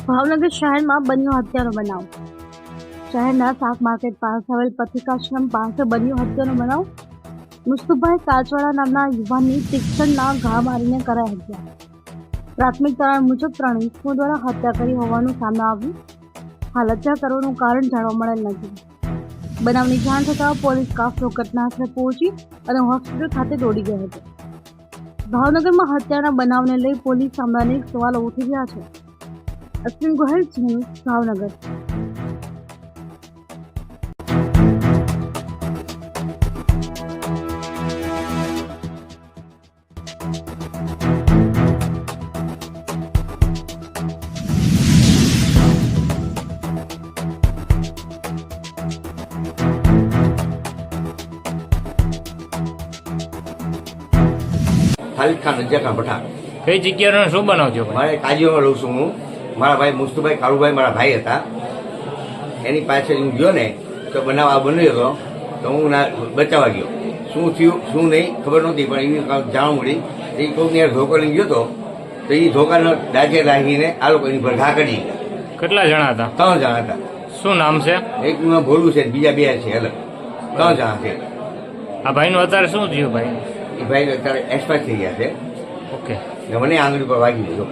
ભાવનગર શહેરમાં બન્યો હત્યાનો બનાવ. શહેરના શાક માર્કેટ પાસે આવેલ પથિકાશ્રમ પાસે બન્યો હત્યાનો બનાવ. મુસ્તુભાઈ કાચવાડા નામના યુવાનની તીક્ષ્ણના ઘા મારીને કરાઈ હત્યા. પ્રાથમિક તારણ મુજબ 3 ઇસમો દ્વારા હત્યા કરી હોવાનું સામે આવ્યું. હાલ હત્યા કરવાનું કારણ જાણવા મળેલ નથી. બનાવની જાણ થતાં પોલીસ કાફલો ઘટનાસ્થળે પહોંચી અને હોસ્પિટલ ખાતે દોડી ગયો હતો. ભાવનગરમાં હત્યાના બનાવને લઈ પોલીસ સામે અનેક સવાલો ઉઠી રહ્યા છે. અશ્વિન ગોહિલ, ભાવનગર. ખાલિદ ખાન રજાકા પઠાણ. કઈ જગ્યાનો શું બનાવજો? મારે કાજીઓમાં રહું છું હું. મારા ભાઈ મુસ્તુભાઈ કાળુભાઈ મારા ભાઈ હતા. એની પાછળ હું ગયો ને તો બનાવ આ બન્યો હતો તો હું બચાવવા ગયો. શું થયું શું નહીં ખબર નહોતી, પણ એની જાણ મળી. એ કોઈની યાર ધોકો લઈને ગયો હતો તો એ ધોકાનો ડાજે રાખીને આ લોકો એની પર ઘા કરી. કેટલા જણા હતા? 3 જણા હતા. શું નામ છે? એકનું નામ ભોલું છે, બીજા 2 છે અલગ. 3 જણા છે. આ ભાઈનું અત્યારે શું થયું? ભાઈ એ ભાઈ અત્યારે એક્સપાયર થઈ ગયા છે. ઓકે. મને આંગળી પર વાગી દીધો.